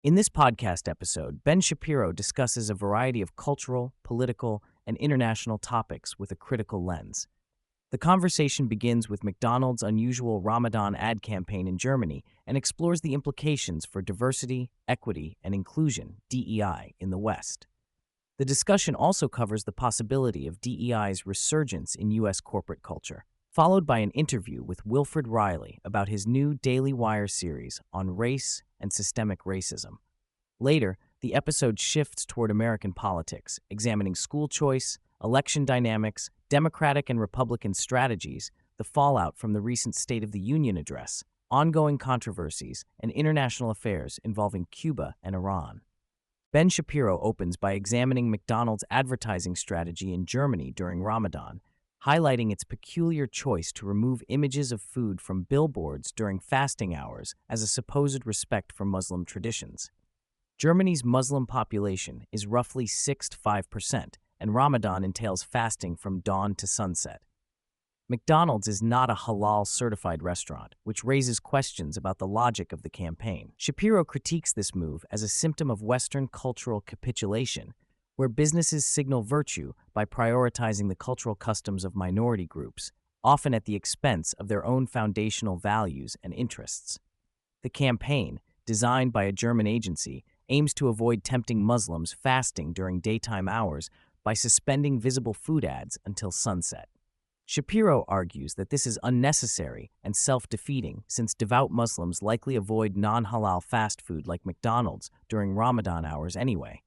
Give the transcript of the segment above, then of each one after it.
In this podcast episode, Ben Shapiro discusses a variety of cultural, political, and international topics with a critical lens. The conversation begins with McDonald's unusual Ramadan ad campaign in Germany and explores the implications for diversity, equity, and inclusion (DEI) in the West. The discussion also covers the possibility of DEI's resurgence in U.S. corporate culture, followed by an interview with Wilfred Riley about his new Daily Wire series on race and systemic racism. Later, the episode shifts toward American politics, examining school choice, election dynamics, Democratic and Republican strategies, the fallout from the recent State of the Union address, ongoing controversies, and international affairs involving Cuba and Iran. Ben Shapiro opens by examining McDonald's advertising strategy in Germany during Ramadan, highlighting its peculiar choice to remove images of food from billboards during fasting hours as a supposed respect for Muslim traditions. Germany's Muslim population is roughly 6 to 5%, and Ramadan entails fasting from dawn to sunset. McDonald's is not a halal-certified restaurant, which raises questions about the logic of the campaign. Shapiro critiques this move as a symptom of Western cultural capitulation, where businesses signal virtue by prioritizing the cultural customs of minority groups, often at the expense of their own foundational values and interests. The campaign, designed by a German agency, aims to avoid tempting Muslims fasting during daytime hours by suspending visible food ads until sunset. Shapiro argues that this is unnecessary and self-defeating since devout Muslims likely avoid non-halal fast food like McDonald's during Ramadan hours anyway.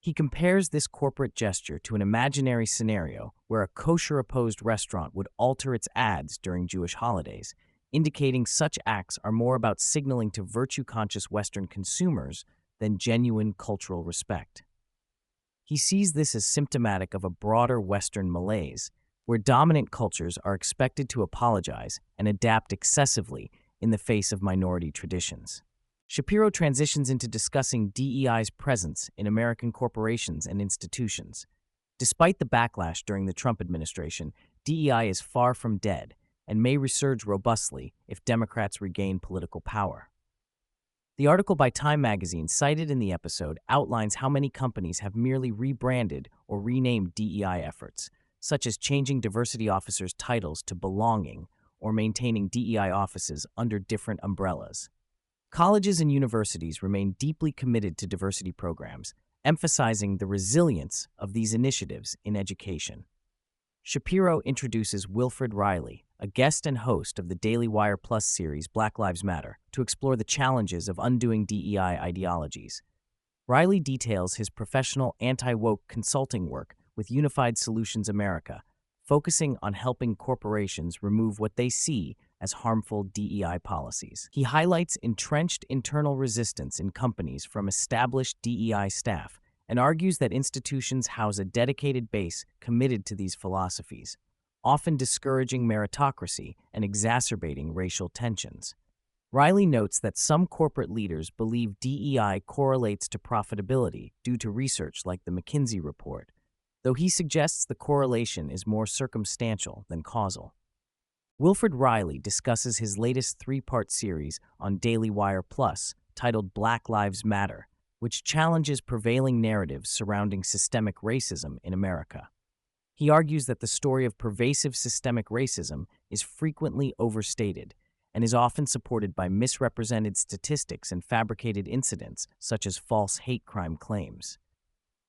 He compares this corporate gesture to an imaginary scenario where a kosher-opposed restaurant would alter its ads during Jewish holidays, indicating such acts are more about signaling to virtue-conscious Western consumers than genuine cultural respect. He sees this as symptomatic of a broader Western malaise, where dominant cultures are expected to apologize and adapt excessively in the face of minority traditions. Shapiro transitions into discussing DEI's presence in American corporations and institutions. Despite the backlash during the Trump administration, DEI is far from dead and may resurge robustly if Democrats regain political power. The article by Time magazine cited in the episode outlines how many companies have merely rebranded or renamed DEI efforts, such as changing diversity officers' titles to belonging or maintaining DEI offices under different umbrellas. Colleges and universities remain deeply committed to diversity programs, emphasizing the resilience of these initiatives in education. Shapiro introduces Wilfred Riley, a guest and host of the Daily Wire Plus series Black Lives Matter, to explore the challenges of undoing DEI ideologies. Riley details his professional anti-woke consulting work with Unified Solutions America, focusing on helping corporations remove what they see as harmful DEI policies. He highlights entrenched internal resistance in companies from established DEI staff and argues that institutions house a dedicated base committed to these philosophies, often discouraging meritocracy and exacerbating racial tensions. Riley notes that some corporate leaders believe DEI correlates to profitability due to research like the McKinsey report, though he suggests the correlation is more circumstantial than causal. Wilfred Riley discusses his latest three-part series on Daily Wire Plus, titled Black Lives Matter, which challenges prevailing narratives surrounding systemic racism in America. He argues that the story of pervasive systemic racism is frequently overstated and is often supported by misrepresented statistics and fabricated incidents such as false hate crime claims.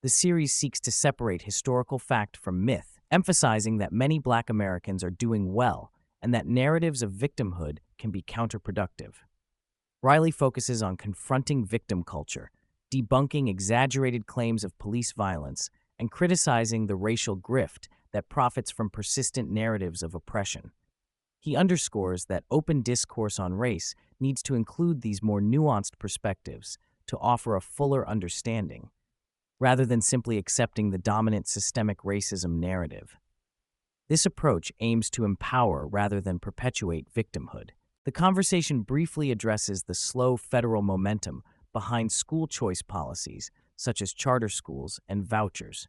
The series seeks to separate historical fact from myth, emphasizing that many Black Americans are doing well and that narratives of victimhood can be counterproductive. Riley focuses on confronting victim culture, debunking exaggerated claims of police violence, and criticizing the racial grift that profits from persistent narratives of oppression. He underscores that open discourse on race needs to include these more nuanced perspectives to offer a fuller understanding, rather than simply accepting the dominant systemic racism narrative. This approach aims to empower rather than perpetuate victimhood. The conversation briefly addresses the slow federal momentum behind school choice policies, such as charter schools and vouchers.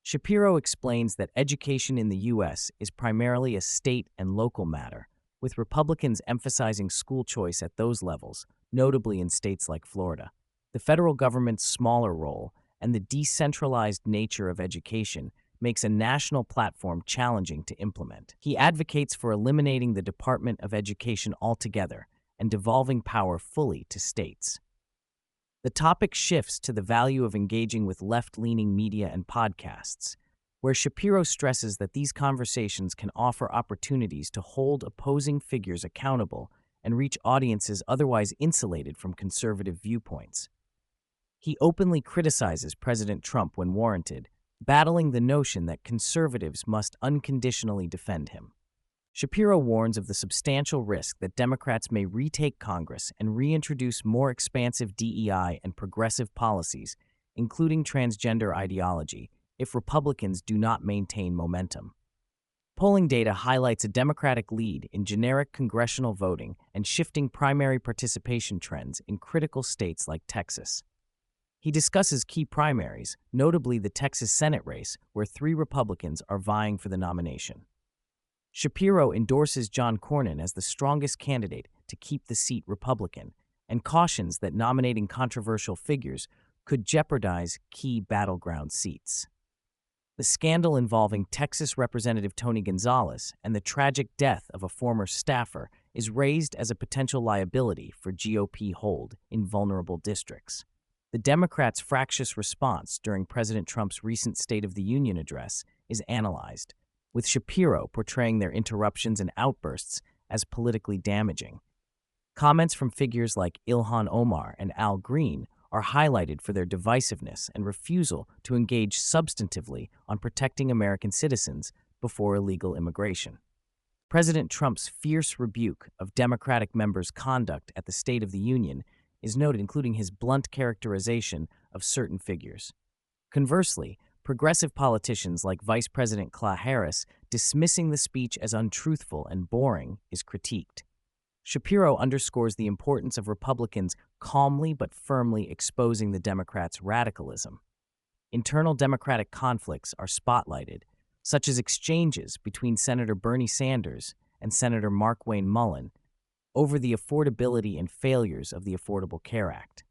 Shapiro explains that education in the U.S. is primarily a state and local matter, with Republicans emphasizing school choice at those levels, notably in states like Florida. The federal government's smaller role and the decentralized nature of education makes a national platform challenging to implement. He advocates for eliminating the Department of Education altogether and devolving power fully to states. The topic shifts to the value of engaging with left-leaning media and podcasts, where Shapiro stresses that these conversations can offer opportunities to hold opposing figures accountable and reach audiences otherwise insulated from conservative viewpoints. He openly criticizes President Trump when warranted, battling the notion that conservatives must unconditionally defend him. Shapiro warns of the substantial risk that Democrats may retake Congress and reintroduce more expansive DEI and progressive policies, including transgender ideology, if Republicans do not maintain momentum. Polling data highlights a Democratic lead in generic congressional voting and shifting primary participation trends in critical states like Texas. He discusses key primaries, notably the Texas Senate race, where 3 Republicans are vying for the nomination. Shapiro endorses John Cornyn as the strongest candidate to keep the seat Republican and cautions that nominating controversial figures could jeopardize key battleground seats. The scandal involving Texas Representative Tony Gonzalez and the tragic death of a former staffer is raised as a potential liability for GOP hold in vulnerable districts. The Democrats' fractious response during President Trump's recent State of the Union address is analyzed, with Shapiro portraying their interruptions and outbursts as politically damaging. Comments from figures like Ilhan Omar and Al Green are highlighted for their divisiveness and refusal to engage substantively on protecting American citizens before illegal immigration. President Trump's fierce rebuke of Democratic members' conduct at the State of the Union is noted, including his blunt characterization of certain figures. Conversely, progressive politicians like Vice President Kamala Harris dismissing the speech as untruthful and boring is critiqued. Shapiro underscores the importance of Republicans calmly but firmly exposing the Democrats' radicalism. Internal Democratic conflicts are spotlighted, such as exchanges between Senator Bernie Sanders and Senator Markwayne Mullin over the affordability and failures of the Affordable Care Act.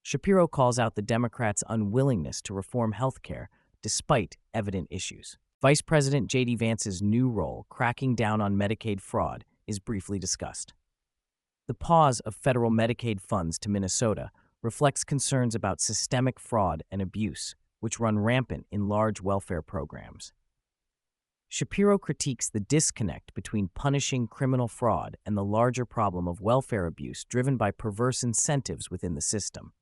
Shapiro calls out the Democrats' unwillingness to reform health care despite evident issues. Vice President J.D. Vance's new role, cracking down on Medicaid fraud, is briefly discussed. The pause of federal Medicaid funds to Minnesota reflects concerns about systemic fraud and abuse, which run rampant in large welfare programs. Shapiro critiques the disconnect between punishing criminal fraud and the larger problem of welfare abuse driven by perverse incentives within the system.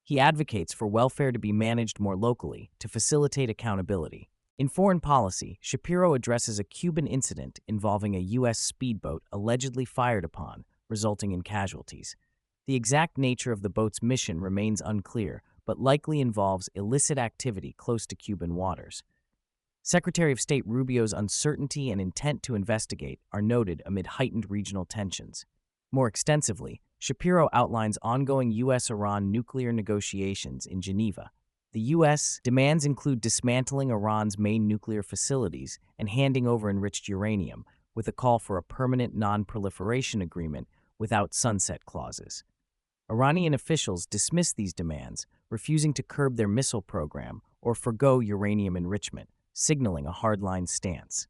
He advocates for welfare to be managed more locally to facilitate accountability. In foreign policy, Shapiro addresses a Cuban incident involving a U.S. speedboat allegedly fired upon, resulting in casualties. The exact nature of the boat's mission remains unclear, but likely involves illicit activity close to Cuban waters. Secretary of State Rubio's uncertainty and intent to investigate are noted amid heightened regional tensions. More extensively, Shapiro outlines ongoing U.S.-Iran nuclear negotiations in Geneva. The U.S. demands include dismantling Iran's main nuclear facilities and handing over enriched uranium, with a call for a permanent non-proliferation agreement without sunset clauses. Iranian officials dismiss these demands, refusing to curb their missile program or forgo uranium enrichment, signaling a hardline stance.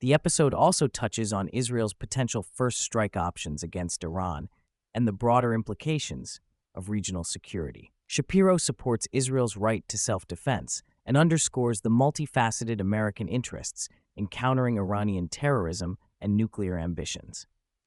The episode also touches on Israel's potential first strike options against Iran and the broader implications of regional security. Shapiro supports Israel's right to self-defense and underscores the multifaceted American interests in countering Iranian terrorism and nuclear ambitions.